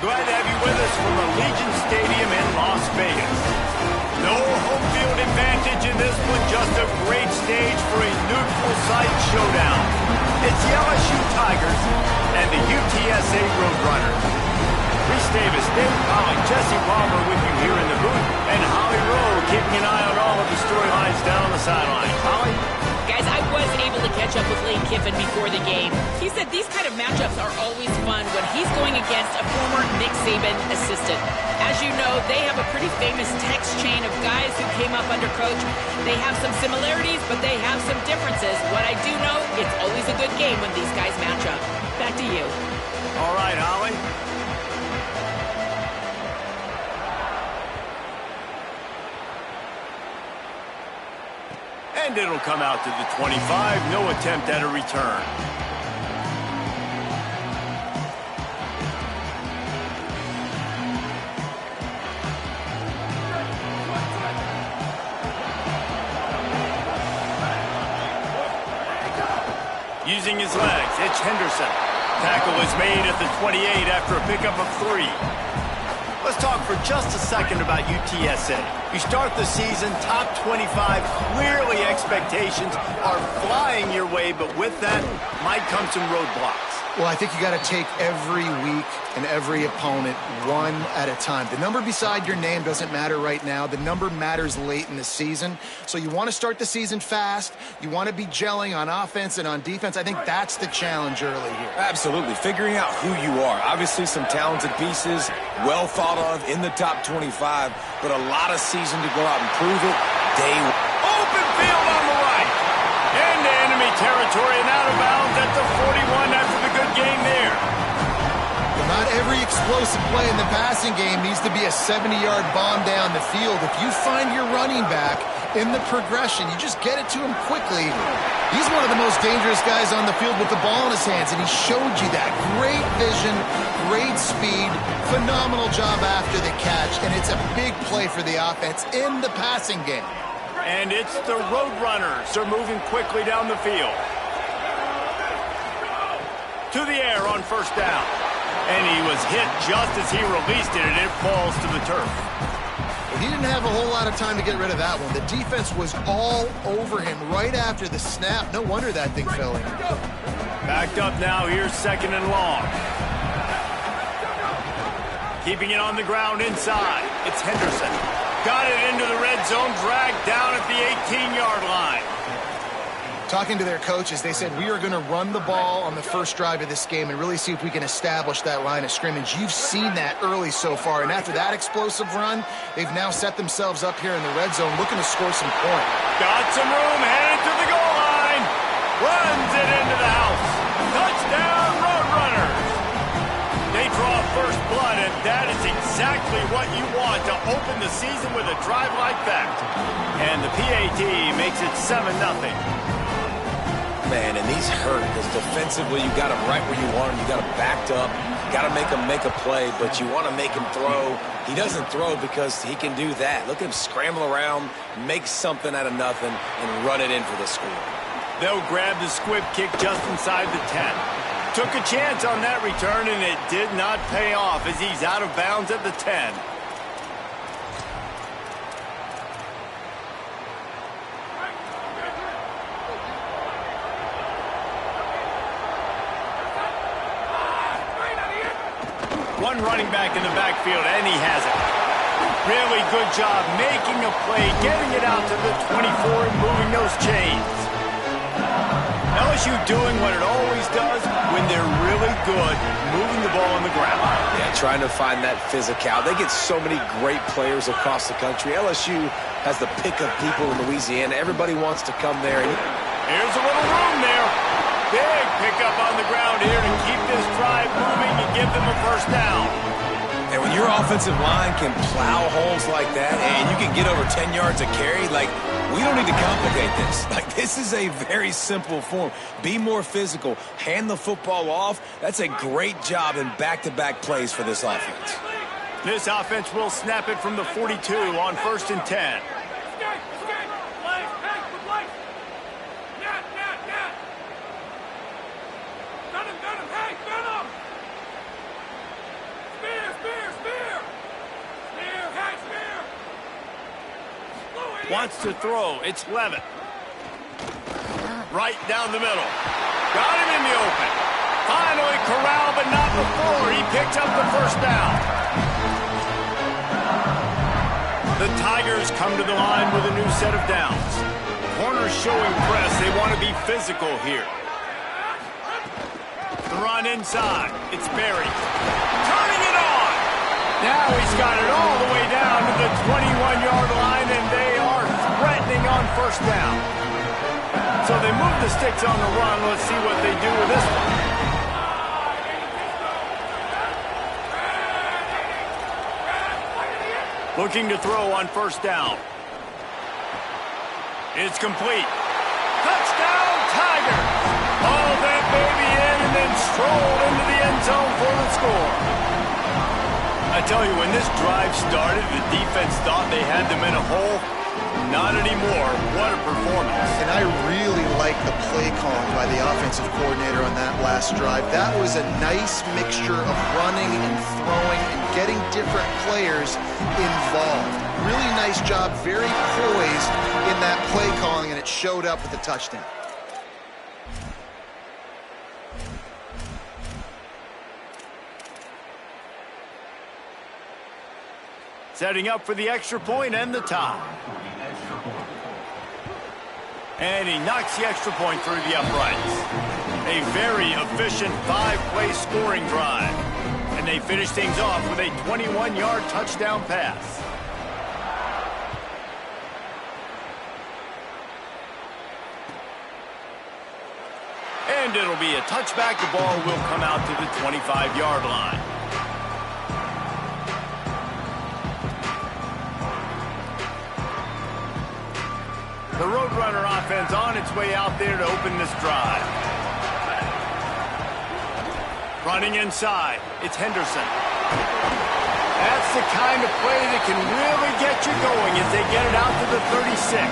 Glad to have you with us from Allegiant Stadium in Las Vegas. No home field advantage in this one, just a great stage for a neutral site showdown. It's the LSU Tigers and the UTSA Roadrunners. Reese Davis, Dave Pollock, Jesse Palmer with you here in the booth, and Holly Rowe keeping an eye on all of the storylines down on the sideline. Holly? Guys, I was able to catch up with Lane Kiffin before the game. He said these kind of matchups are always fun when he's going against a former Nick Saban assistant. As you know, they have a pretty famous text chain of guys who came up under coach. They have some similarities, but they have some differences. What I do know, it's always a good game when these guys match up. Back to you. All right, Holly. And it'll come out to the 25. No attempt at a return. Using his legs, it's Henderson. Tackle is made at the 28 after a pickup of 3. Let's talk for just a second about UTSA. You start the season top 25. Clearly expectations are flying your way, but with that might come some roadblocks. Well, I think you got to take every week and every opponent one at a time. The number beside your name doesn't matter right now. The number matters late in the season. So you want to start the season fast. You want to be gelling on offense and on defense. I think that's the challenge early here. Absolutely. Figuring out who you are. Obviously some talented pieces, well thought of in the top 25, but a lot of season to go out and prove it. Day one. Open field on the right. Into enemy territory and out of bounds at the 41 after the good game there. Well, not every explosive play in the passing game needs to be a 70-yard bomb down the field. If you find your running back in the progression, you just get it to him quickly. He's one of the most dangerous guys on the field with the ball in his hands, and he showed you that. Great vision, great speed, phenomenal job after the catch, and it's a big play for the offense in the passing game. And it's the Roadrunners. They're moving quickly down the field. To the air on first down. And he was hit just as he released it, and it falls to the turf. Well, he didn't have a whole lot of time to get rid of that one. The defense was all over him right after the snap. No wonder that thing fell in. Backed up now. Here's second and long. Keeping it on the ground inside. It's Henderson. Got it into the red zone, dragged down at the 18-yard line. Talking to their coaches, they said, we are going to run the ball on the first drive of this game and really see if we can establish that line of scrimmage. You've seen that early so far, and after that explosive run, they've now set themselves up here in the red zone looking to score some points. Got some room, headed to the goal line. Runs it into the house. Touchdown, Roadrunners. They draw first blood, and that is exactly what you want to open the season with a drive like that. And the PAT makes it 7-0. Man, and these hurt because defensively you got him right where you want him. You got him backed up. Got to make him make a play, but you want to make him throw. He doesn't throw because he can do that. Look at him scramble around, make something out of nothing, and run it in for the score. They'll grab the squib kick just inside the 10. Took a chance on that return, and it did not pay off as he's out of bounds at the 10. One running back in the backfield, and he has it. Really good job making a play, getting it out to the 24 and moving those chains. LSU doing what it always does when they're really good, moving the ball on the ground. Yeah, trying to find that physical. They get so many great players across the country. LSU has the pick of people in Louisiana. Everybody wants to come there. Here's a little room there. Big pickup on the ground here to keep this drive moving and give them a first down. And when your offensive line can plow holes like that and you can get over 10 yards a carry, like, we don't need to complicate this. Like, this is a very simple form. Be more physical. Hand the football off. That's a great job in back-to-back plays for this offense. This offense will snap it from the 42 on 1st and 10. Wants to throw. It's Levitt. Right down the middle. Got him in the open. Finally corralled, but not before. He picked up the first down. The Tigers come to the line with a new set of downs. Corners showing press. They want to be physical here. The run inside. It's Berry. Turning it on. Now he's got it all the way down to the 21-yard line, and they are threatening on first down. So they move the sticks on the run. Let's see what they do with this one. Looking to throw on first down. It's complete. Touchdown, Tigers! Hauled that baby in and then strolled into the end zone for the score. I tell you, when this drive started, the defense thought they had them in a hole. Not anymore. What a performance. And I really like the play calling by the offensive coordinator on that last drive. That was a nice mixture of running and throwing and getting different players involved. Really nice job, very poised in that play calling, and it showed up with the touchdown. Setting up for the extra point and the tie. And he knocks the extra point through the uprights. A very efficient 5-play scoring drive. And they finish things off with a 21-yard touchdown pass. And it'll be a touchback. The ball will come out to the 25-yard line. The Roadrunner offense on its way out there to open this drive. Running inside, it's Henderson. That's the kind of play that can really get you going as they get it out to the 36.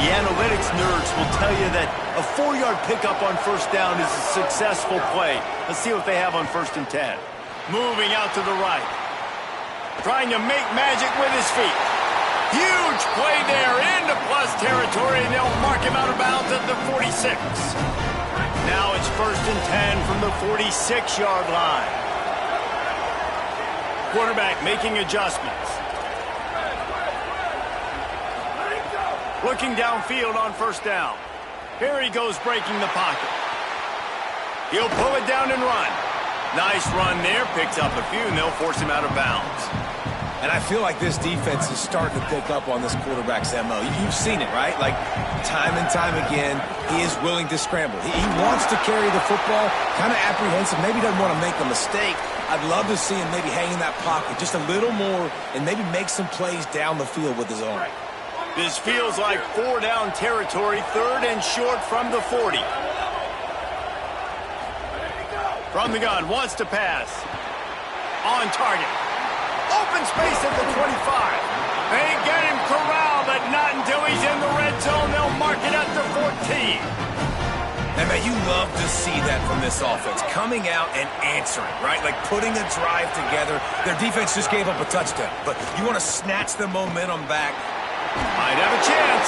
The analytics nerds will tell you that a 4-yard pickup on first down is a successful play. Let's see what they have on 1st and 10. Moving out to the right. Trying to make magic with his feet. Huge play there into plus territory, and they'll mark him out of bounds at the 46. Now it's 1st and 10 from the 46-yard line. Quarterback making adjustments. Looking downfield on first down. Here he goes breaking the pocket. He'll pull it down and run. Nice run there, picks up a few, and they'll force him out of bounds. And I feel like this defense is starting to pick up on this quarterback's MO. You've seen it, right? Like, time and time again, he is willing to scramble. He wants to carry the football, kind of apprehensive, maybe doesn't want to make a mistake. I'd love to see him maybe hang in that pocket just a little more and maybe make some plays down the field with his arm. This feels like 4-down territory, 3rd and short from the 40. From the gun, wants to pass. On target. Open space at the 25. They get him corralled, but not until he's in the red zone. They'll mark it at the 14. And, man, you love to see that from this offense, coming out and answering, right? Like putting a drive together. Their defense just gave up a touchdown, but you want to snatch the momentum back. Might have a chance.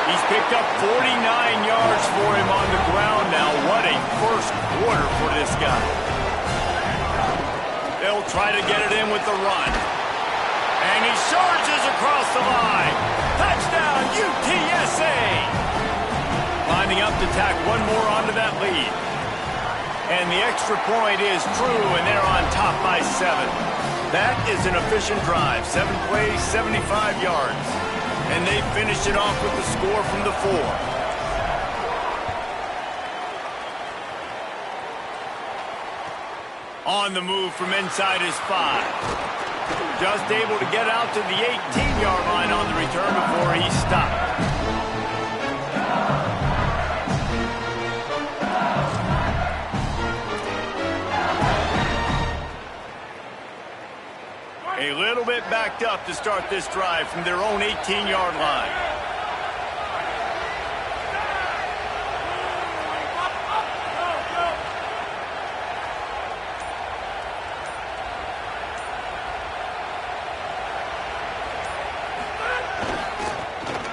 He's picked up 49 yards for him on the ground now. What a first quarter for this guy. They'll try to get it in with the run. And he surges across the line. Touchdown, UTSA! Lining up to tack one more onto that lead. And the extra point is true, and they're on top by 7. That is an efficient drive. 7 plays, 75 yards. And they finish it off with the score from the 4. On the move from inside his 5. Just able to get out to the 18-yard line on the return before he stopped. A little bit backed up to start this drive from their own 18-yard line.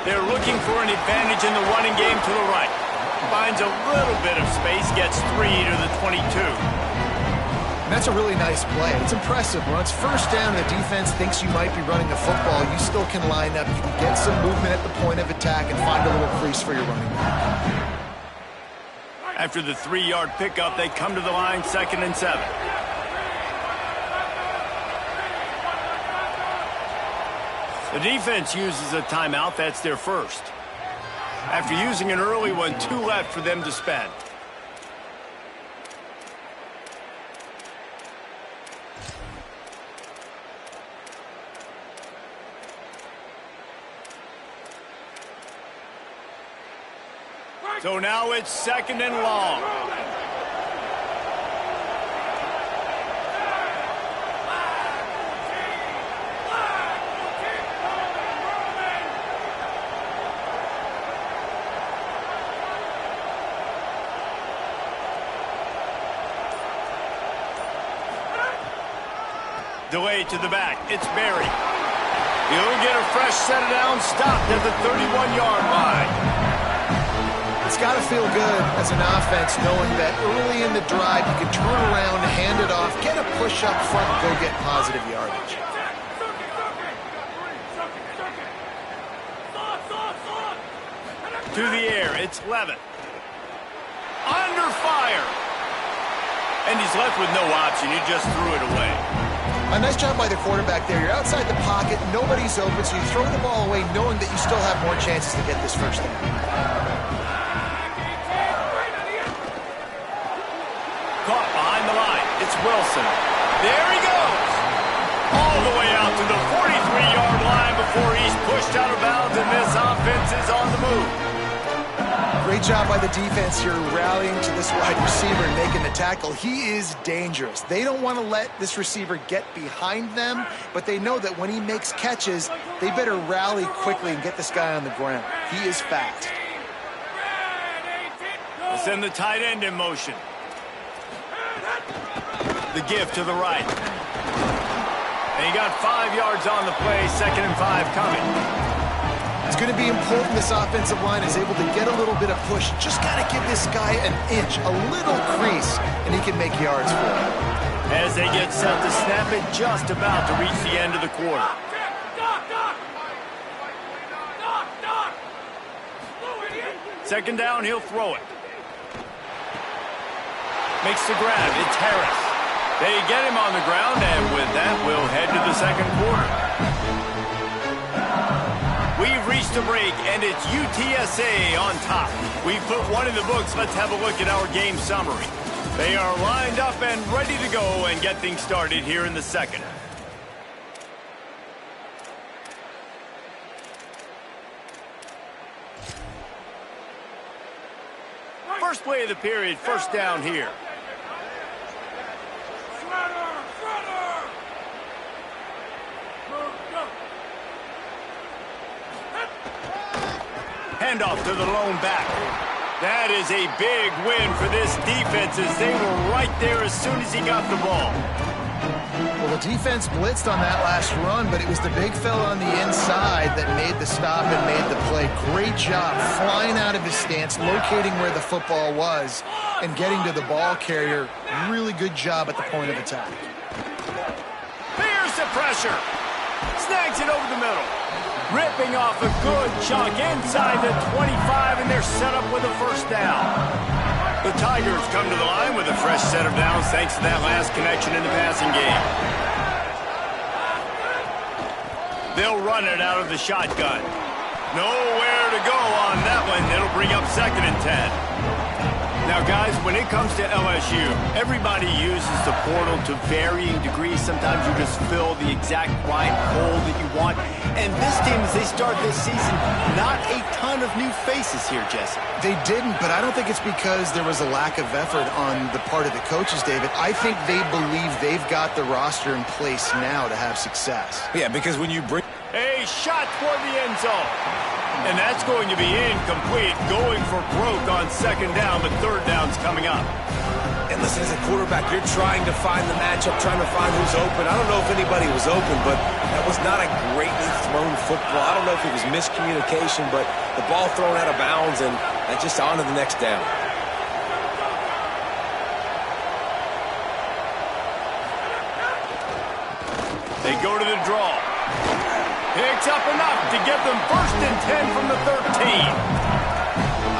They're looking for an advantage in the running game to the right. Finds a little bit of space, gets 3 to the 22. And that's a really nice play. It's impressive. When it's first down and the defense thinks you might be running the football, you still can line up. You can get some movement at the point of attack and find a little crease for your running back. After the 3-yard pickup, they come to the line, 2nd and 7. The defense uses a timeout. That's their first. After using an early one, 2 left for them to spend. So now it's 2nd and long. Delay to the back. It's Barry. He'll get a fresh set of downs, stopped at the 31-yard line. It's got to feel good as an offense knowing that early in the drive you can turn around, hand it off, get a push up front, and go get positive yardage. To the air, it's Levin. Under fire. And he's left with no option. He just threw it away. A nice job by the quarterback there. You're outside the pocket, nobody's open, so you throw the ball away knowing that you still have more chances to get this first down. Caught behind the line. It's Wilson. There he goes. All the way out to the 43-yard line before he's pushed out of bounds, and this offense is on the move. Great job by the defense here rallying to this wide receiver and making the tackle. He is dangerous. They don't want to let this receiver get behind them, but they know that when he makes catches, they better rally quickly and get this guy on the ground. He is fast. We'll send the tight end in motion. The give to the right. And he got 5 yards on the play, 2nd and 5 coming. It's going to be important this offensive line is able to get a little bit of push. Just got to give this guy an inch, a little crease, and he can make yards for it. As they get set to snap it, just about to reach the end of the quarter. Second down, he'll throw it. Makes the grab. It's Harris. They get him on the ground, and with that, we'll head to the second quarter. We've reached a break, and it's UTSA on top. We've put one in the books. Let's have a look at our game summary. They are lined up and ready to go and get things started here in the second. First play of the period, first down here. Handoff to the lone back. That is a big win for this defense as they were right there as soon as he got the ball. Well, the defense blitzed on that last run, but it was the big fella on the inside that made the stop and made the play. Great job flying out of his stance, locating where the football was, and getting to the ball carrier. Really good job at the point of attack. Here's the pressure. Snags it over the middle. Ripping off a good chunk inside the 25, and they're set up with a first down. The Tigers come to the line with a fresh set of downs thanks to that last connection in the passing game. They'll run it out of the shotgun. Nowhere to go on that one. It'll bring up 2nd and 10. Now, guys, when it comes to LSU, everybody uses the portal to varying degrees. Sometimes you just fill the exact right hole that you want. And this team, as they start this season, not a ton of new faces here, Jesse. They didn't, but I don't think it's because there was a lack of effort on the part of the coaches, David. I think they believe they've got the roster in place now to have success. Yeah, because when you bring... A shot toward the end zone. And that's going to be incomplete, going for broke on 2nd down, but 3rd down's coming up. And listen, as a quarterback, you're trying to find the matchup, trying to find who's open. I don't know if anybody was open, but that was not a greatly thrown football. I don't know if it was miscommunication, but the ball thrown out of bounds, and that's just on to the next down. They go to the draw. Picks up enough to get them 1st and 10 from the 13.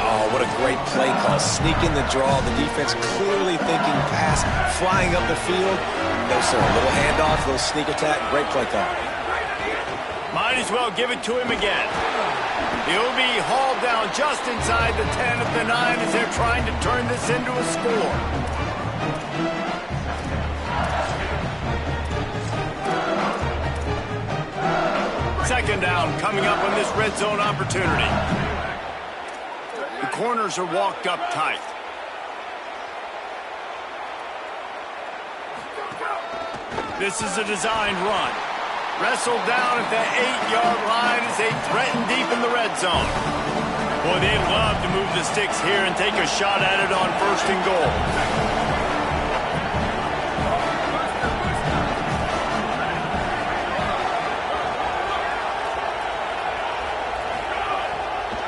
Oh, what a great play call. Sneaking the draw. The defense clearly thinking pass, flying up the field. No, sir. A little handoff, a little sneak attack. Great play call. Might as well give it to him again. He'll be hauled down just inside the 10 at the 9 as they're trying to turn this into a score. Second down coming up on this red zone opportunity. The corners are walked up tight. This is a designed run. Wrestled down at the 8-yard line as they threaten deep in the red zone. Boy, they'd love to move the sticks here and take a shot at it on 1st and goal.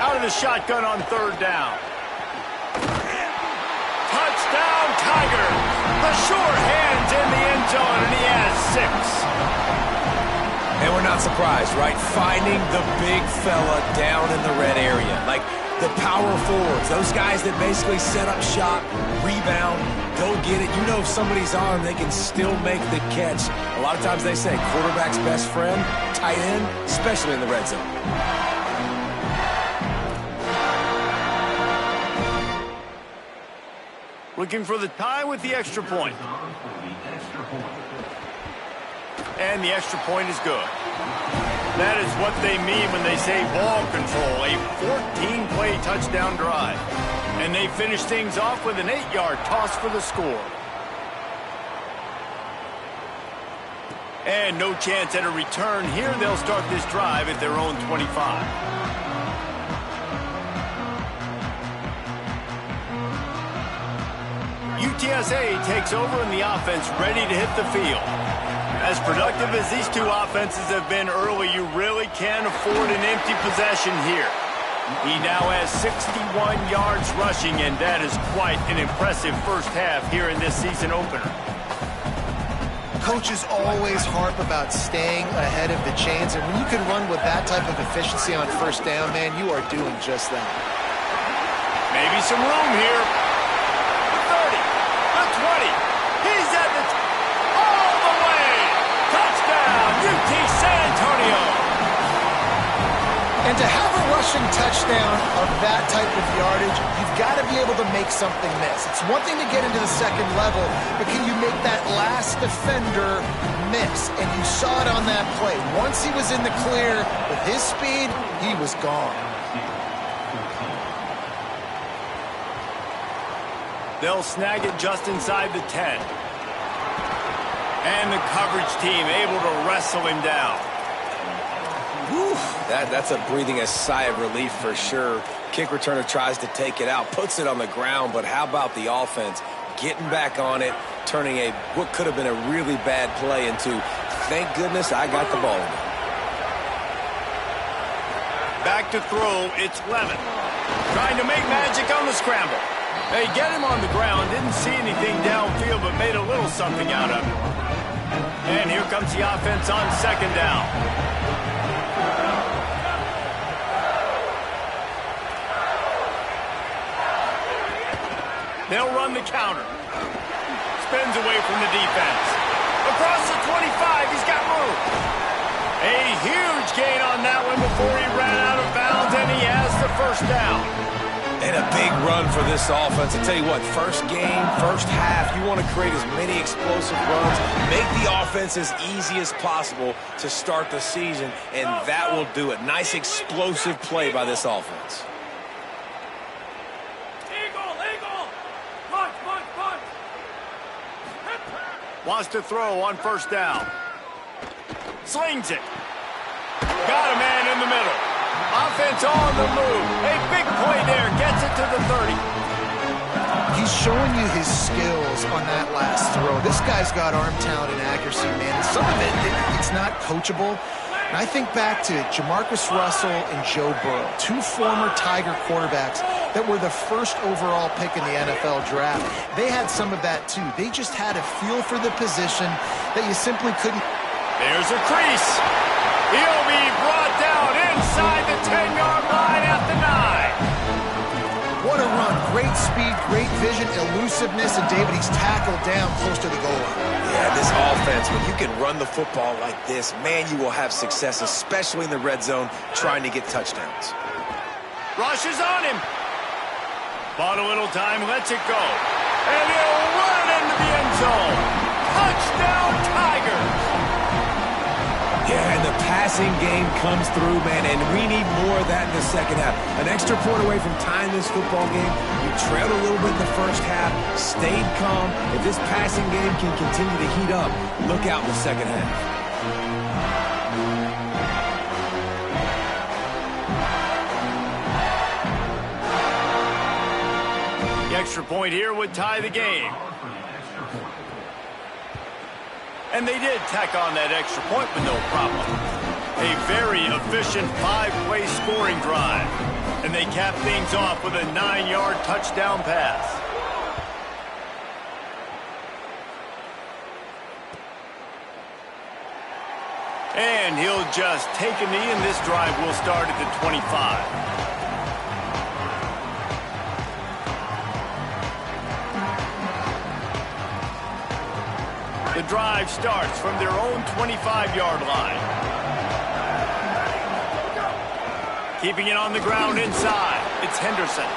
Out of the shotgun on 3rd down. Touchdown, Tigers! The sure hands in the end zone, and he has 6. And we're not surprised, right? Finding the big fella down in the red area. Like the power forwards, those guys that basically set up shop, rebound, go get it. You know if somebody's on, they can still make the catch. A lot of times they say quarterback's best friend, tight end, especially in the red zone. Looking for the tie with the extra point. And the extra point is good. That is what they mean when they say ball control. A 14-play touchdown drive. And they finish things off with an 8-yard toss for the score. And no chance at a return here. They'll start this drive at their own 25. UTSA takes over in the offense, ready to hit the field. As productive as these two offenses have been early, you really can't afford an empty possession here. He now has 61 yards rushing, and that is quite an impressive first half here in this season opener. Coaches always harp about staying ahead of the chains, and when you can run with that type of efficiency on 1st down, man, you are doing just that. Maybe some room here. The 30, the 20. He's at the all the way. Touchdown, UT San Antonio. And to have a rushing touchdown of that type of yardage, you've got to be able to make something miss. It's one thing to get into the second level, but can you make that last defender miss? And you saw it on that play. Once he was in the clear with his speed, he was gone. They'll snag it just inside the 10. And the coverage team able to wrestle him down. Whew, that's a breathing a sigh of relief for sure. Kick returner tries to take it out, puts it on the ground, but how about the offense getting back on it, turning what could have been a really bad play into, thank goodness I got the ball in it. Back to throw, it's Levin. Trying to make magic on the scramble. They get him on the ground, didn't see anything downfield, but made a little something out of it. And here comes the offense on 2nd down. They'll run the counter. Spins away from the defense. Across the 25, he's got room. A huge gain on that one before he ran out of bounds, and he has the 1st down. And a big run for this offense. I tell you what, first game, first half, you want to create as many explosive runs, make the offense as easy as possible to start the season, and that will do it. Nice explosive play by this offense. Wants to throw on 1st down. Slings it. Got a man in the middle. Offense on the move. A big play there. Gets it to the 30. He's showing you his skills on that last throw. This guy's got arm talent and accuracy, man. And some of it's not coachable. And I think back to Jamarcus Russell and Joe Burrow, two former Tiger quarterbacks that were the first overall pick in the NFL draft. They had some of that, too. They just had a feel for the position that you simply couldn't. There's a crease. He'll be brought down inside the 10-yard line at the 9. What a run. Great speed, great vision, elusiveness, and David, he's tackled down close to the goal line. Yeah, this offense, when you can run the football like this, man, you will have success, especially in the red zone, trying to get touchdowns. Rush is on him. Bought a little time, lets it go. And he'll run into the end zone. Touchdown, Tigers. Yeah, and the passing game comes through, man, and we need more of that in the second half. An extra point away from tying this football game. We trailed a little bit in the first half, stayed calm. If this passing game can continue to heat up, look out in the second half. The extra point here would tie the game. And they did tack on that extra point with no problem. A very efficient 5-play scoring drive. And they cap things off with a 9-yard touchdown pass. And he'll just take a knee, and this drive will start at the 25. The drive starts from their own 25-yard line. Keeping it on the ground inside. It's Henderson.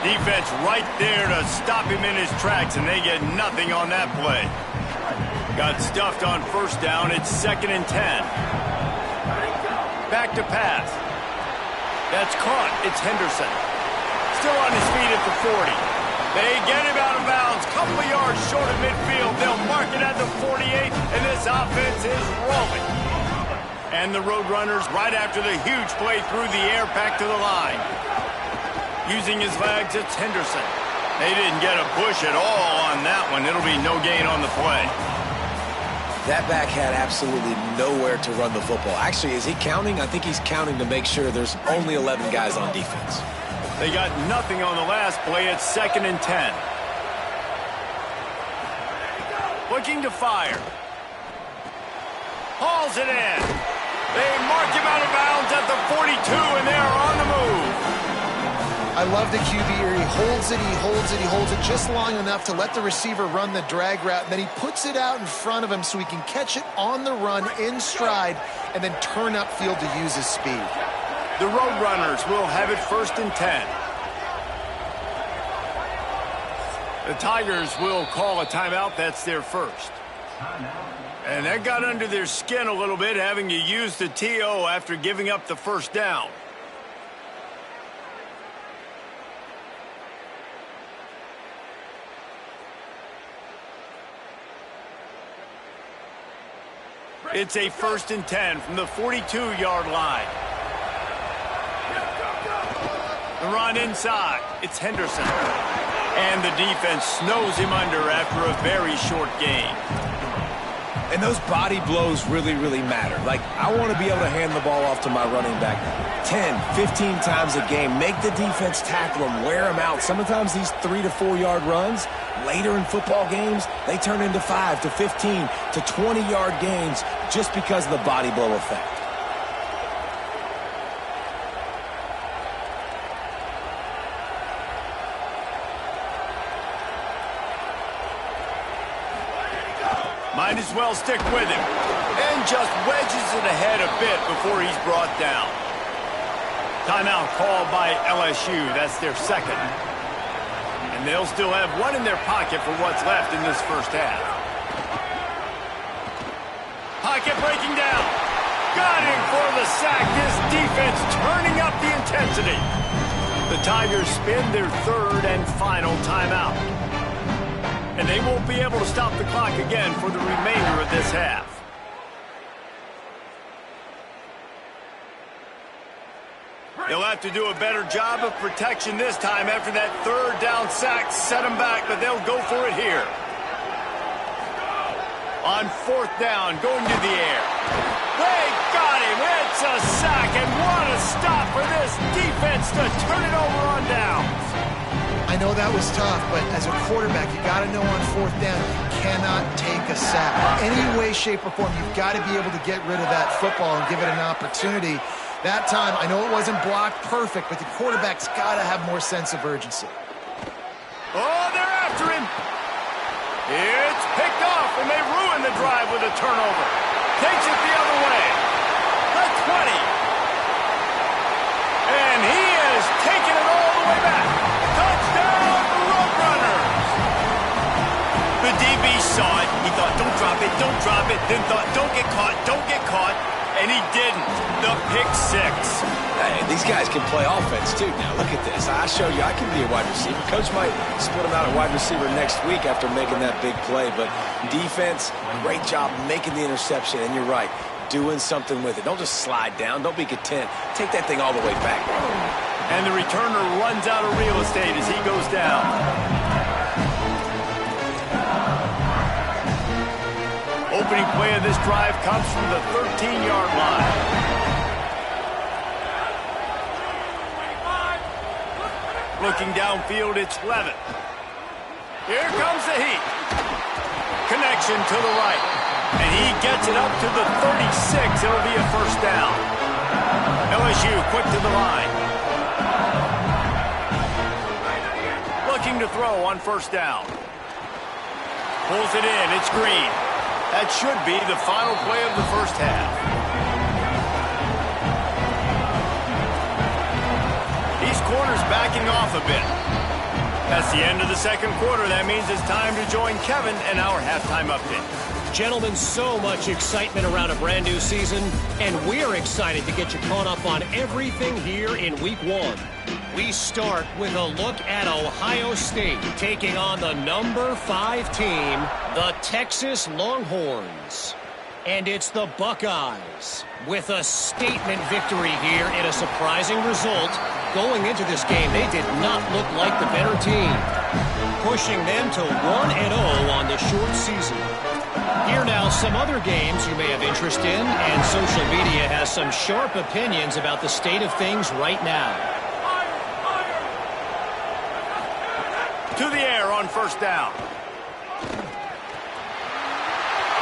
Defense right there to stop him in his tracks, and they get nothing on that play. Got stuffed on first down. It's 2nd and 10. Back to pass. That's caught. It's Henderson. Still on his feet at the 40. They get him out of bounds, couple of yards short of midfield. They'll mark it at the 48, and this offense is rolling. And the Roadrunners, right after the huge play through the air, back to the line. Using his legs, it's Henderson. They didn't get a push at all on that one. It'll be no gain on the play. That back had absolutely nowhere to run the football. Actually, is he counting? I think he's counting to make sure there's only 11 guys on defense. They got nothing on the last play. It's 2nd and 10. Looking to fire. Hauls it in. They mark him out of bounds at the 42, and they're on the move. I love the QB here. He holds it, he holds it, he holds it just long enough to let the receiver run the drag route, and then he puts it out in front of him so he can catch it on the run in stride and then turn upfield to use his speed. The Roadrunners will have it 1st and 10. The Tigers will call a timeout. That's their first. And that got under their skin a little bit, having to use the TO after giving up the first down. It's a 1st and 10 from the 42-yard line. The run inside. It's Henderson. And the defense snows him under after a very short gain. And those body blows really, really matter. Like, I want to be able to hand the ball off to my running back 10, 15 times a game. Make the defense tackle him, wear him out. Sometimes these 3 to 4 yard runs, later in football games, they turn into 5 to 15 to 20-yard gains just because of the body blow effect. Might as well stick with him. And just wedges it ahead a bit before he's brought down. Timeout called by LSU. That's their second. And they'll still have one in their pocket for what's left in this first half. Pocket breaking down. Got him for the sack. This defense turning up the intensity. The Tigers spin their 3rd and final timeout. And they won't be able to stop the clock again for the remainder of this half. They'll have to do a better job of protection this time after that third down sack set them back, but they'll go for it here. On fourth down, going to the air. They got him. It's a sack, and what a stop for this defense to turn it over on downs. I know that was tough, but as a quarterback, you got to know on fourth down, you cannot take a sack. Any way, shape, or form, you've got to be able to get rid of that football and give it an opportunity. That time, I know it wasn't blocked perfect, but the quarterback's got to have more sense of urgency. Oh, they're after him. It's picked off, and they ruin the drive with a turnover. Takes it the other way. The 20. And he is taking it all the way back. Touchdown, Roadrunners. The DB saw it. He thought, don't drop it, don't drop it. Then thought, don't get caught, don't get caught. And he didn't. The pick six. Hey, these guys can play offense, too. Now, look at this. I showed you I can be a wide receiver. Coach might split him out at wide receiver next week after making that big play. But defense, great job making the interception. And you're right, doing something with it. Don't just slide down. Don't be content. Take that thing all the way back. And the returner runs out of real estate as he goes down. Opening play of this drive comes from the 13-yard line. Looking downfield, it's Levitt. Here comes the heat. Connection to the right. And he gets it up to the 36. It'll be a first down. LSU quick to the line. Looking to throw on first down. Pulls it in. It's Green. That should be the final play of the first half. These corners backing off a bit. That's the end of the second quarter. That means it's time to join Kevin and our halftime update. Gentlemen, so much excitement around a brand new season, and we're excited to get you caught up on everything here in Week 1. We start with a look at Ohio State taking on the number 5 team, the Texas Longhorns. And it's the Buckeyes with a statement victory here in a surprising result. Going into this game, they did not look like the better team, pushing them to 1-0 on the short season. Here now, some other games you may have interest in, and social media has some sharp opinions about the state of things right now. To the air on first down.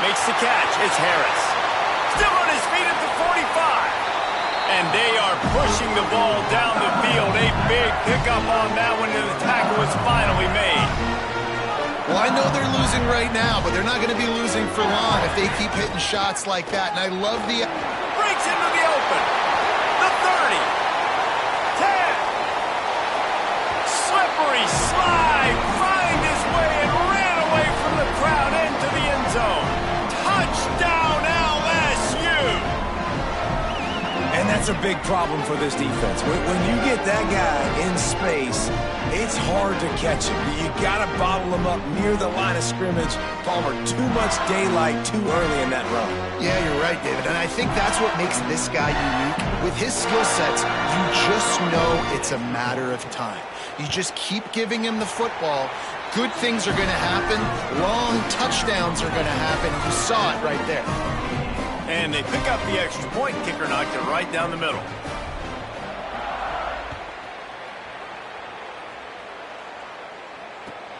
Makes the catch. It's Harris. Still on his feet at the 45. And they are pushing the ball down the field. A big pickup on that one, and the tackle was finally made. Well, I know they're losing right now, but they're not going to be losing for long if they keep hitting shots like that. And I love the... Breaks into the open. The 30. 10. Slippery slide. Find his way and ran away from the crowd into the end zone. Touchdown, LSU. And that's a big problem for this defense. When you get that guy in space, it's hard to catch him. You got to bottle him up near the line of scrimmage. Palmer, too much daylight too early in that run. Yeah, you're right, David. And I think that's what makes this guy unique. With his skill sets, you just know it's a matter of time. You just keep giving him the football. Good things are going to happen. Long touchdowns are going to happen. You saw it right there. And they pick up the extra point. Kicker knocked it right down the middle.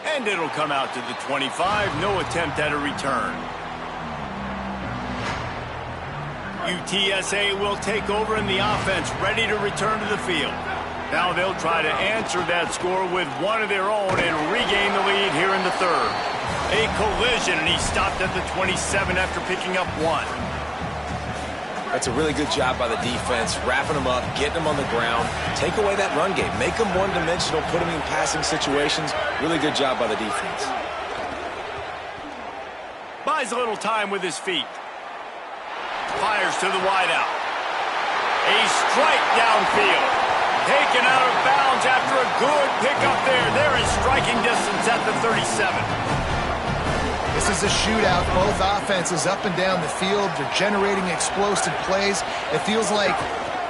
And it'll come out to the 25. No attempt at a return. UTSA will take over in the offense, ready to return to the field. Now they'll try to answer that score with one of their own and regain the lead here in the third. A collision, and he stopped at the 27 after picking up 1. That's a really good job by the defense, wrapping them up, getting them on the ground. Take away that run game. Make them one-dimensional, put them in passing situations. Really good job by the defense. Buys a little time with his feet. Fires to the wideout. A strike downfield. Taken out of bounds after a good pickup there. They're in striking distance at the 37. This is a shootout. Both offenses up and down the field. They're generating explosive plays. It feels like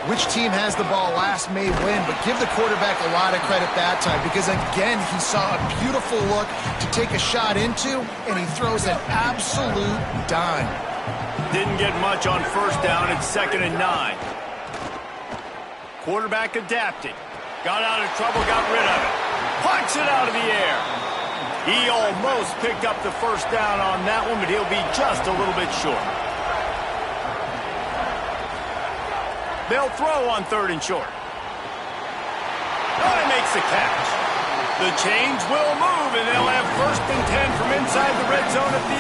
Which team has the ball last may win, but give the quarterback a lot of credit that time because, again, he saw a beautiful look to take a shot into, and he throws an absolute dime. Didn't get much on first down. It's 2nd and 9. Quarterback adapted. Got out of trouble, got rid of it. Punts it out of the air. He almost picked up the first down on that one, but he'll be just a little bit short. They'll throw on 3rd and short. Oh, he makes the catch. The chains will move, and they'll have 1st and 10 from inside the red zone at the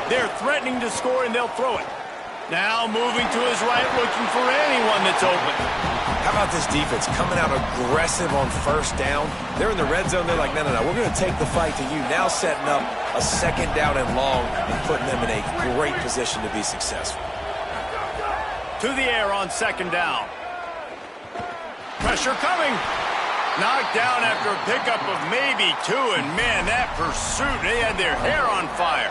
18. They're threatening to score, and they'll throw it. Now moving to his right, looking for anyone that's open. How about this defense coming out aggressive on 1st down? They're in the red zone. They're like, no, we're going to take the fight to you. Now setting up a 2nd down and long and putting them in a great position to be successful. To the air on 2nd down. Pressure coming. Knocked down after a pickup of maybe 2, and man, that pursuit, they had their hair on fire.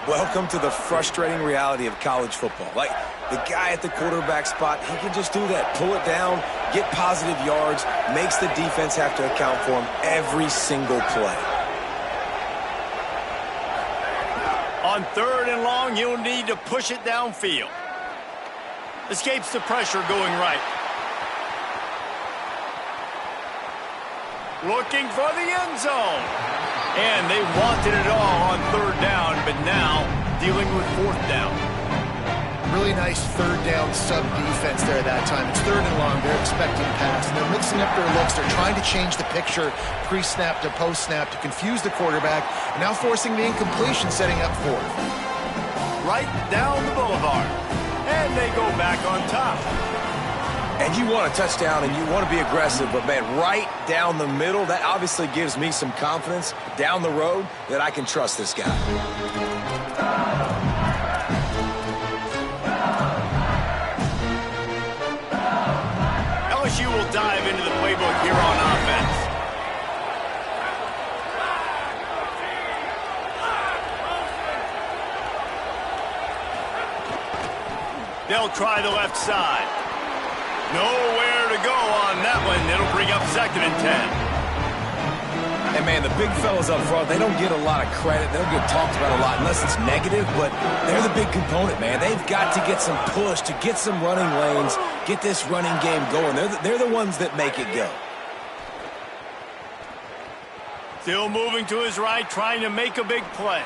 Welcome to the frustrating reality of college football. Like, the guy at the quarterback spot, he can just do that. Pull it down, get positive yards, makes the defense have to account for him every single play. On 3rd and long, you'll need to push it downfield. Escapes the pressure going right. Looking for the end zone. And they wanted it all on 3rd down, but now dealing with 4th down. Really nice 3rd down sub-defense there that time. It's 3rd and long. They're expecting pass, and they're mixing up their looks. They're trying to change the picture pre-snap to post-snap to confuse the quarterback, and now forcing the incompletion, setting up 4th. Right down the boulevard. And they go back on top. And you want a touchdown and you want to be aggressive, but, man, right down the middle, that obviously gives me some confidence down the road that I can trust this guy. LSU will dive into the playbook here on offense. They'll try the left side. Nowhere to go on that one. It'll bring up 2nd and 10. And, man, the big fellas up front, they don't get a lot of credit. They don't get talked about a lot unless it's negative, but they're the big component, man. They've got to get some push, to get some running lanes, get this running game going. They're the ones that make it go. Still moving to his right, trying to make a big play.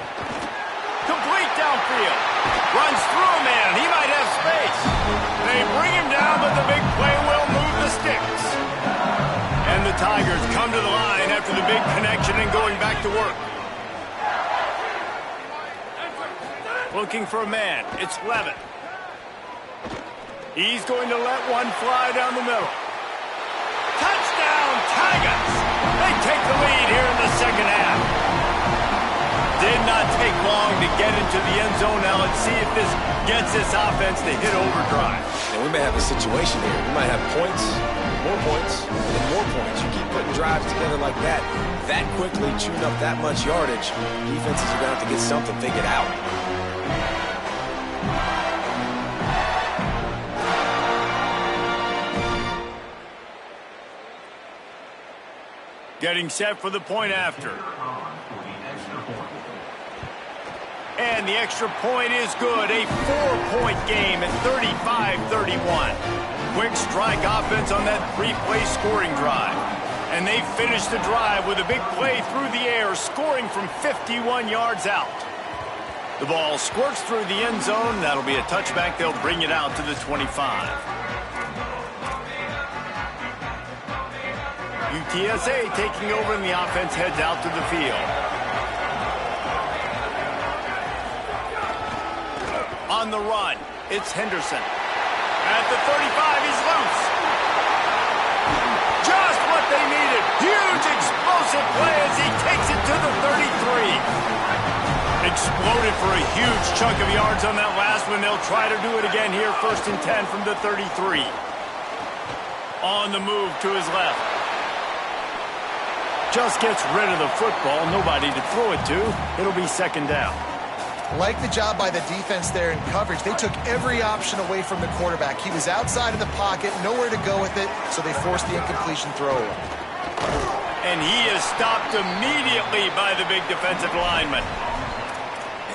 Complete downfield. Runs through a man. He might have space. They bring him down, but the big play will move the sticks. And the Tigers come to the line after the big connection and going back to work. Looking for a man. It's Levitt. He's going to let one fly down the middle. Touchdown, Tigers! They take the lead here in the 2nd half. Did not take long to get into the end zone. Now let's see if this gets this offense to hit overdrive. And we may have a situation here. We might have points, and then more points. You keep putting drives together like that quickly, chewing up that much yardage, defenses are going to have to get something figured out. Getting set for the point after. And the extra point is good. A 4-point game at 35-31. Quick strike offense on that 3-play scoring drive. And they finish the drive with a big play through the air, scoring from 51 yards out. The ball squirts through the end zone. That'll be a touchback. They'll bring it out to the 25. UTSA taking over, and the offense heads out to the field. On the run, it's Henderson. At the 35, he's loose. Just what they needed. Huge explosive play as he takes it to the 33. Exploded for a huge chunk of yards on that last one. They'll try to do it again here, 1st and 10 from the 33. On the move to his left. Just gets rid of the football. Nobody to throw it to. It'll be 2nd down. Like the job by the defense there in coverage. They took every option away from the quarterback. He was outside of the pocket, nowhere to go with it, so they forced the incompletion throw. And he is stopped immediately by the big defensive lineman.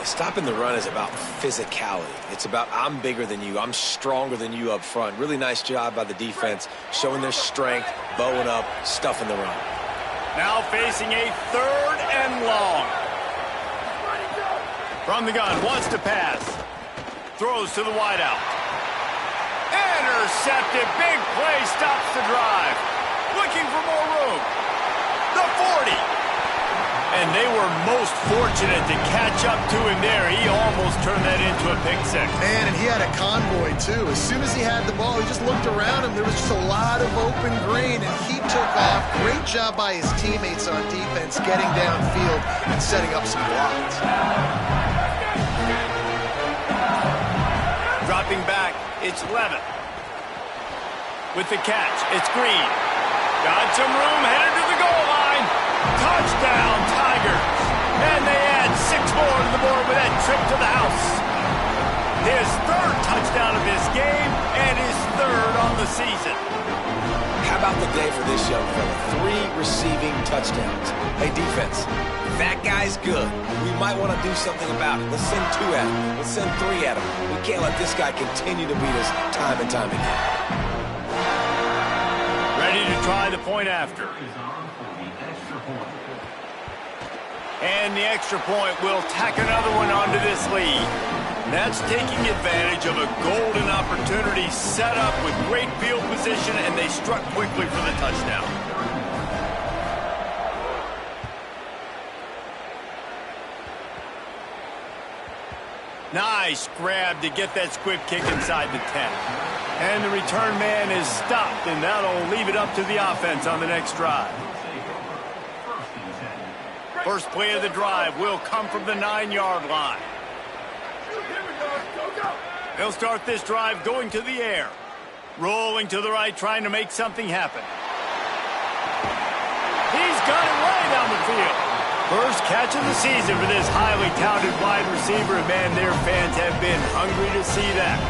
Stopping the run is about physicality. It's about I'm bigger than you. I'm stronger than you up front. Really nice job by the defense, showing their strength, bowing up, stuffing the run. Now facing a 3rd and long. From the gun, wants to pass. Throws to the wideout. Intercepted. Big play stops the drive. Looking for more room. The 40. And they were most fortunate to catch up to him there. He almost turned that into a pick six. Man, and he had a convoy, too. As soon as he had the ball, he just looked around him. There was just a lot of open green, and he took off. Great job by his teammates on defense, getting downfield and setting up some blocks. Dropping back, it's Levitt. With the catch, it's Green. Got some room, headed to the goal line. Touchdown, Tigers. And they add 6 more to the board with that trip to the house. His 3rd touchdown of this game and his 3rd on the season. How about the day for this young fella? 3 receiving touchdowns. Hey, defense, that guy's good. We might want to do something about it. Let's send 2 at him. Let's send 3 at him. We can't let this guy continue to beat us time and time again. Ready to try the point after. And the extra point will tack another one onto this lead. That's taking advantage of a golden opportunity set up with great field position, and they struck quickly for the touchdown. Nice grab to get that squib kick inside the 10. And the return man is stopped, and that'll leave it up to the offense on the next drive. First play of the drive will come from the 9-yard line. They'll start this drive going to the air. Rolling to the right, trying to make something happen. He's got it way down the field. First catch of the season for this highly touted wide receiver. Man, their fans have been hungry to see that.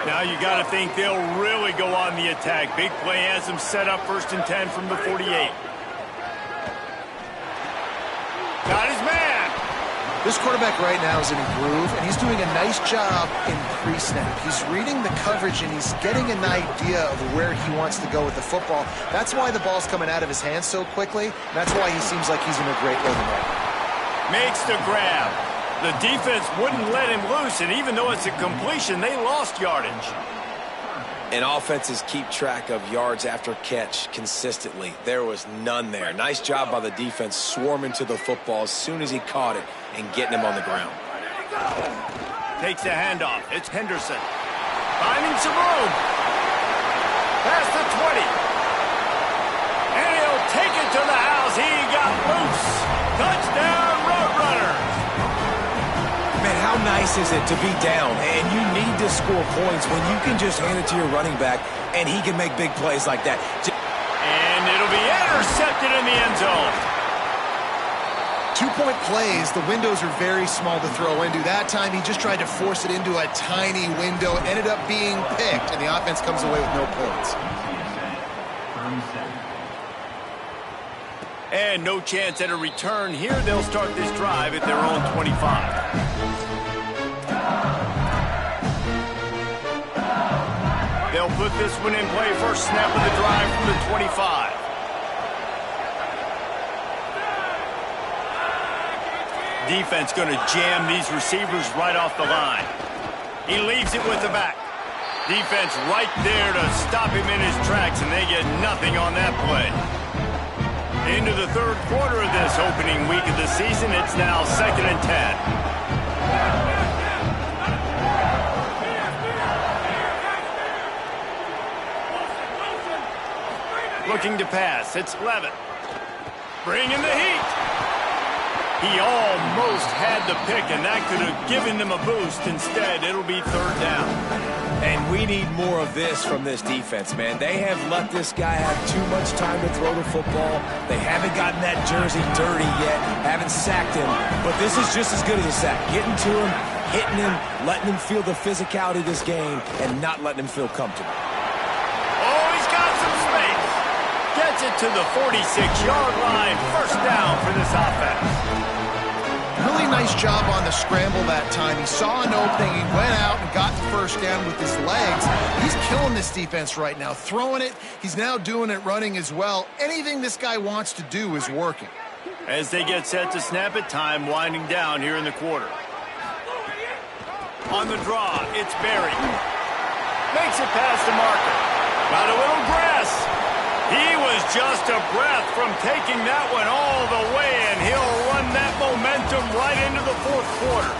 Now you got to think they'll really go on the attack. Big play has them set up 1st and 10 from the 48. Got his man. This quarterback right now is in a groove, and he's doing a nice job in pre-snap. He's reading the coverage, and he's getting an idea of where he wants to go with the football. That's why the ball's coming out of his hands so quickly. That's why he seems like he's in a great rhythm right now. Makes the grab. The defense wouldn't let him loose, and even though it's a completion, they lost yardage. And offenses keep track of yards after catch consistently. There was none there. Nice job by the defense swarming to the football as soon as he caught it and getting him on the ground. Takes a handoff. It's Henderson. Finding some room. Past the 20. And he'll take it to the house. He got loose. Touchdown, Roadrunners. Man, how nice is it to be down and you need to score points when you can just hand it to your running back and he can make big plays like that. And it'll be intercepted in the end zone. 2-point plays, the windows are very small to throw into. That time he just tried to force it into a tiny window, ended up being picked, and the offense comes away with no points. And no chance at a return here. They'll start this drive at their own 25. They'll put this one in play. First snap of the drive from the 25. Defense going to jam these receivers right off the line. He leaves it with the back. Defense right there to stop him in his tracks, and they get nothing on that play. Into the 3rd quarter of this opening week of the season, it's now 2nd and 10. Looking to pass, it's Levitt. Bringing the heat. He almost had the pick, and that could have given them a boost. Instead, it'll be third down. And we need more of this from this defense, man. They have let this guy have too much time to throw the football. They haven't gotten that jersey dirty yet, haven't sacked him. But this is just as good as a sack. Getting to him, hitting him, letting him feel the physicality of this game, and not letting him feel comfortable. Oh, he's got some space. Gets it to the 46-yard line. First down for this offense. Really nice job on the scramble that time. He saw an opening, he went out and got the first down with his legs. He's killing this defense right now, throwing it. He's now doing it running as well. Anything this guy wants to do is working. As they get set to snap it, time winding down here in the quarter. On the draw, it's Berry. Makes it past the marker. Got a little grass. He was just a breath from taking that one all the way, and he'll run that momentum right into the fourth quarter.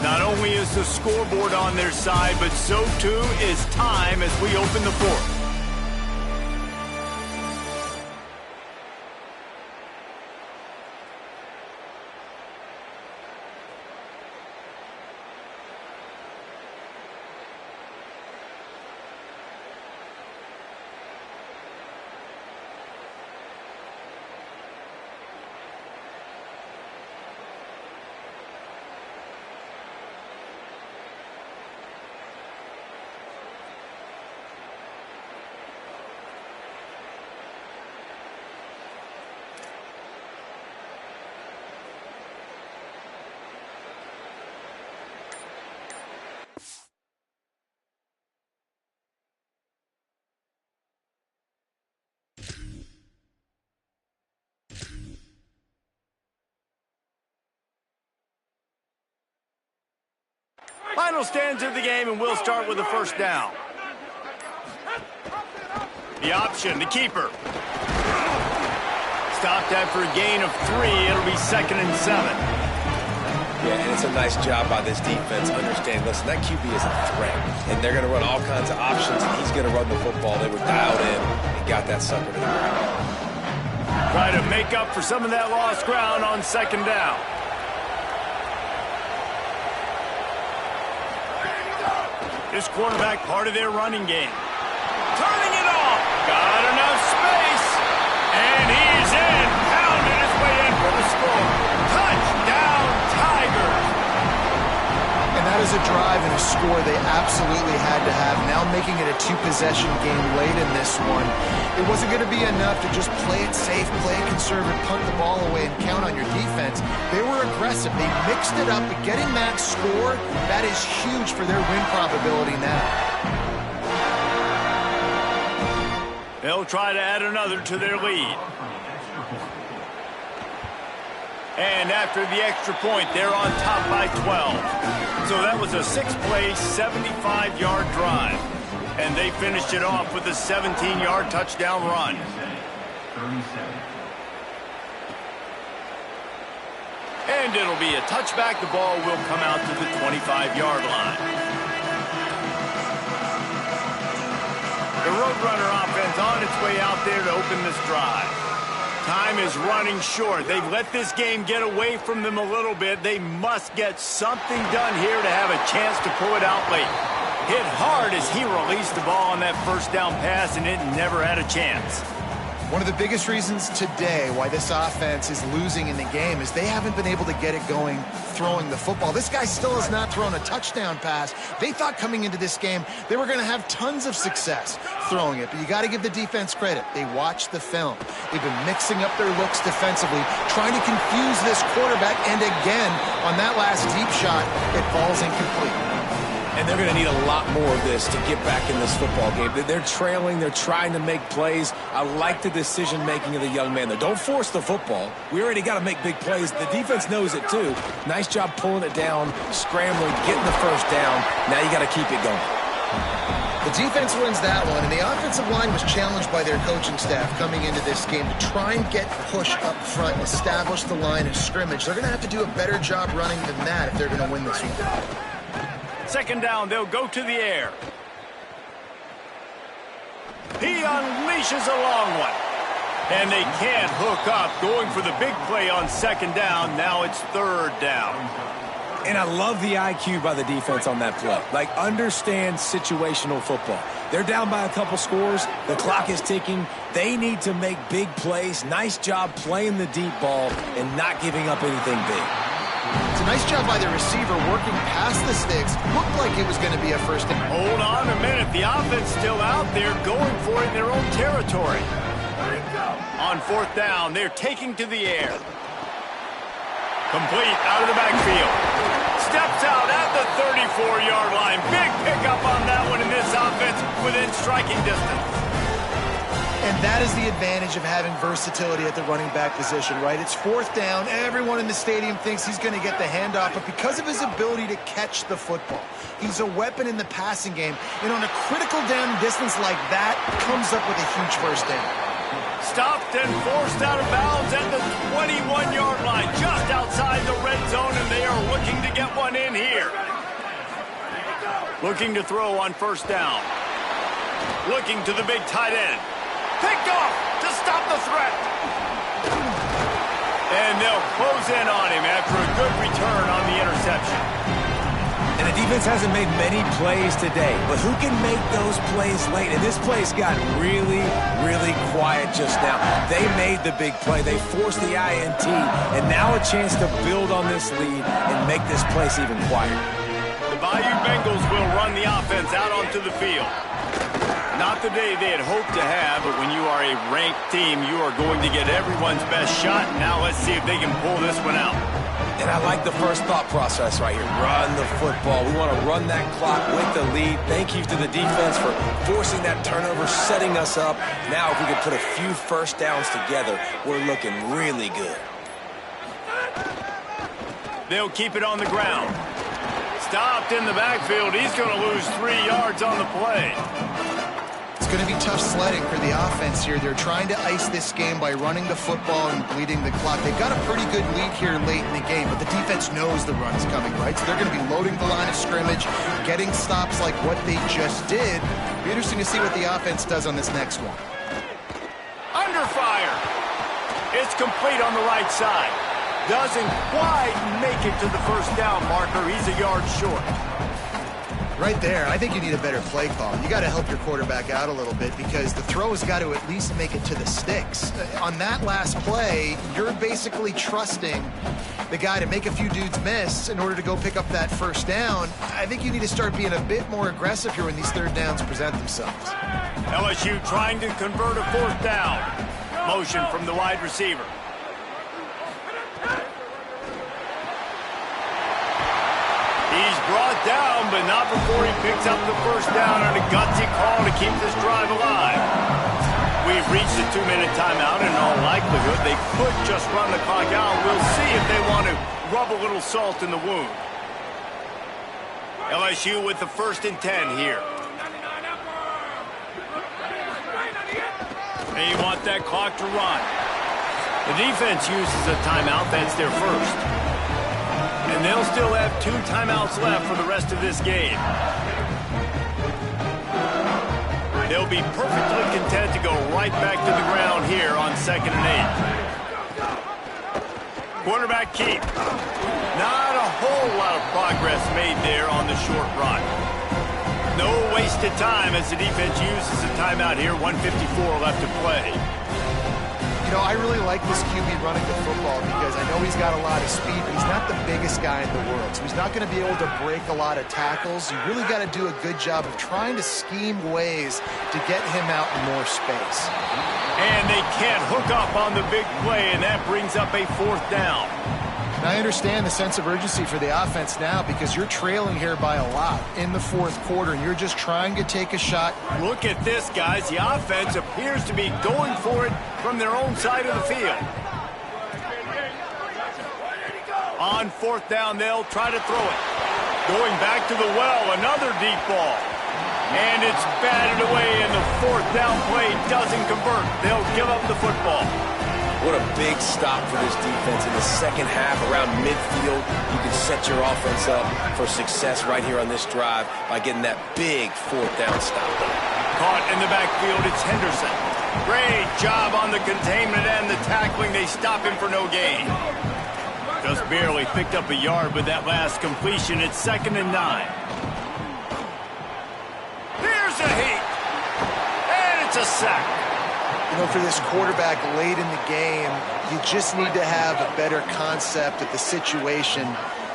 Not only is the scoreboard on their side, but so too is time as we open the fourth. Final stands of the game, and we'll start with the first down. The option, the keeper. Stopped after a gain of 3. It'll be 2nd and 7. Yeah, and it's a nice job by this defense understanding, listen, that QB is a threat, and they're going to run all kinds of options, and he's going to run the football. They were dialed in and got that sucker to the ground. Try to make up for some of that lost ground on 2nd down. This quarterback part of their running game. Turning it off. Got enough space. And he's in. Pounded his way in for the score. Touchdown, Tigers. And that is a drive and a score they absolutely had to have. Now making it a 2-possession game late in this one. It wasn't going to be enough to just play it safe, play it conservative, punt the ball away, and count on your defense. They were aggressive. They mixed it up, but getting that score, that is huge for their win probability now. They'll try to add another to their lead. And after the extra point, they're on top by 12. So that was a 6-play, 75-yard drive. And they finished it off with a 17-yard touchdown run. And it'll be a touchback. The ball will come out to the 25-yard line. The Roadrunner offense on its way out there to open this drive. Time is running short. They've let this game get away from them a little bit. They must get something done here to have a chance to pull it out late. Hit hard as he released the ball on that first down pass, and it never had a chance. One of the biggest reasons today why this offense is losing in the game is they haven't been able to get it going throwing the football. This guy still has not thrown a touchdown pass. They thought coming into this game they were going to have tons of success throwing it, but you got to give the defense credit. They watched the film. They've been mixing up their looks defensively, trying to confuse this quarterback, and again, on that last deep shot, it falls incomplete. And they're going to need a lot more of this to get back in this football game. They're trailing. They're trying to make plays. I like the decision-making of the young man there. Don't force the football. We already got to make big plays. The defense knows it, too. Nice job pulling it down, scrambling, getting the first down. Now you got to keep it going. The defense wins that one, and the offensive line was challenged by their coaching staff coming into this game to try and get push up front and establish the line of scrimmage. They're going to have to do a better job running than that if they're going to win this one. 2nd down, they'll go to the air. He unleashes a long one. And they can't hook up, going for the big play on second down. Now it's third down. And I love the IQ by the defense on that play. Like, understand situational football. They're down by a couple scores. The clock is ticking. They need to make big plays. Nice job playing the deep ball and not giving up anything big. It's a nice job by the receiver working past the sticks. Looked like it was going to be a first down. Hold on a minute. The offense still out there going for it in their own territory. On fourth down, they're taking to the air. Complete out of the backfield. Steps out at the 34-yard line. Big pickup on that one in this offense within striking distance. And that is the advantage of having versatility at the running back position, right? It's fourth down. Everyone in the stadium thinks he's going to get the handoff, but because of his ability to catch the football, he's a weapon in the passing game. And on a critical down distance like that, comes up with a huge first down. Stopped and forced out of bounds at the 21-yard line, just outside the red zone, and they are looking to get one in here. Looking to throw on first down. Looking to the big tight end. Picked off to stop the threat. And they'll close in on him after a good return on the interception. And the defense hasn't made many plays today, but who can make those plays late? And this place got really, really quiet just now. They made the big play. They forced the INT, and now a chance to build on this lead and make this place even quieter. The Bayou Bengals will run the offense out onto the field. Not the day they had hoped to have, but when you are a ranked team, you are going to get everyone's best shot. Now let's see if they can pull this one out. And I like the first thought process right here. Run the football. We want to run that clock with the lead. Thank you to the defense for forcing that turnover, setting us up. Now if we can put a few first downs together, we're looking really good. They'll keep it on the ground. Stopped in the backfield. He's going to lose 3 yards on the play. It's going to be tough sledding for the offense here. They're trying to ice this game by running the football and bleeding the clock. They've got a pretty good lead here late in the game, but the defense knows the run is coming, right? So they're going to be loading the line of scrimmage, getting stops like what they just did. Be interesting to see what the offense does on this next one. Under fire. It's complete on the right side. Doesn't quite make it to the first down marker. He's a yard short. Right there, I think you need a better play call. You got to help your quarterback out a little bit because the throw has got to at least make it to the sticks. On that last play, you're basically trusting the guy to make a few dudes miss in order to go pick up that first down. I think you need to start being a bit more aggressive here when these third downs present themselves. LSU trying to convert a fourth down. Motion from the wide receiver. He's brought down, but not before he picks up the first down on a gutsy call to keep this drive alive. We've reached the 2-minute timeout, and in all likelihood, they could just run the clock out. We'll see if they want to rub a little salt in the wound. LSU with the 1st and 10 here. They want that clock to run. The defense uses a timeout. That's their first. And they'll still have 2 timeouts left for the rest of this game. They'll be perfectly content to go right back to the ground here on 2nd and 8. Quarterback keep. Not a whole lot of progress made there on the short run. No wasted time as the defense uses a timeout here. 1:54 left to play. You know, I really like this QB running the football because I know he's got a lot of speed, but he's not the biggest guy in the world. So he's not going to be able to break a lot of tackles. You really got to do a good job of trying to scheme ways to get him out in more space. And they can't hook up on the big play, and that brings up a 4th down. And I understand the sense of urgency for the offense now because you're trailing here by a lot in the 4th quarter, and you're just trying to take a shot. Look at this, guys. The offense appears to be going for it from their own side of the field. On 4th down, they'll try to throw it. Going back to the well, another deep ball. And it's batted away, and the 4th down play doesn't convert. They'll give up the football. What a big stop for this defense in the second half around midfield. You can set your offense up for success right here on this drive by getting that big 4th down stop. Caught in the backfield, it's Henderson. Great job on the containment and the tackling. They stop him for no gain. Just barely picked up a yard with that last completion. It's 2nd and 9. Here's a heat. And it's a sack. You know, for this quarterback late in the game, you just need to have a better concept of the situation.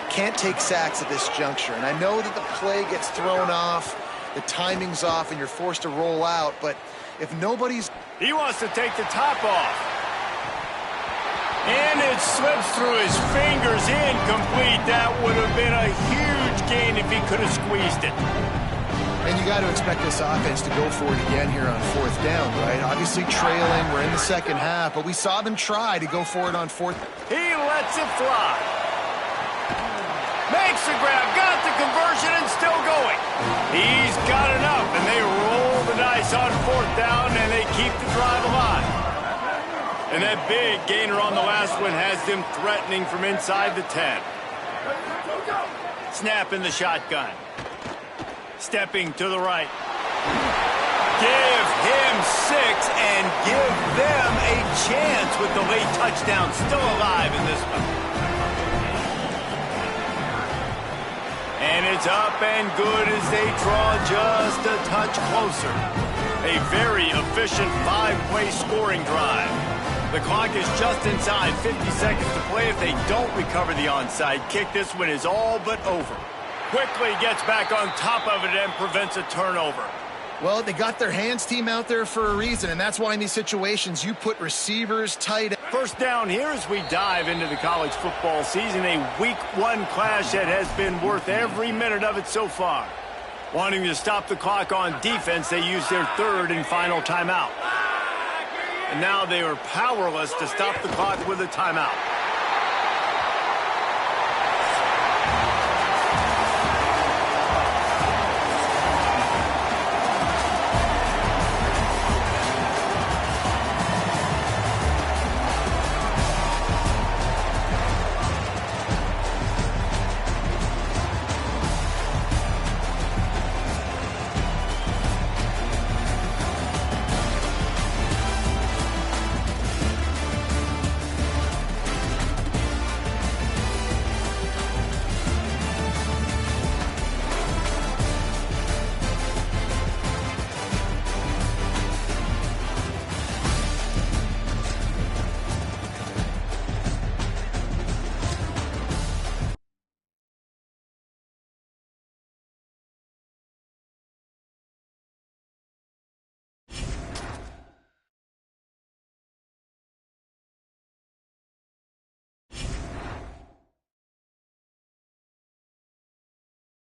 Can't take sacks at this juncture. And I know that the play gets thrown off, the timing's off, and you're forced to roll out. But if nobody's... He wants to take the top off. And it slips through his fingers, incomplete. That would have been a huge gain if he could have squeezed it. And you got to expect this offense to go for it again here on 4th down, right? Obviously trailing, we're in the second half, but we saw them try to go for it on 4th. He lets it fly. Makes the grab, got the conversion, and still going. He's got enough, and they roll the dice on 4th down, and they keep the drive alive. And that big gainer on the last one has them threatening from inside the 10. Snap in the shotgun. Stepping to the right. Give him 6 and give them a chance with the late touchdown still alive in this one. And it's up and good as they draw just a touch closer. A very efficient 5-play scoring drive. The clock is just inside 50 seconds to play. If they don't recover the onside kick, this one is all but over. Quickly gets back on top of it and prevents a turnover. Well, they got their hands team out there for a reason, and that's why in these situations you put receivers tight. First down here as we dive into the college football season, a Week 1 clash that has been worth every minute of it so far. Wanting to stop the clock on defense, they use their 3rd and final timeout. And now they are powerless to stop the clock with a timeout.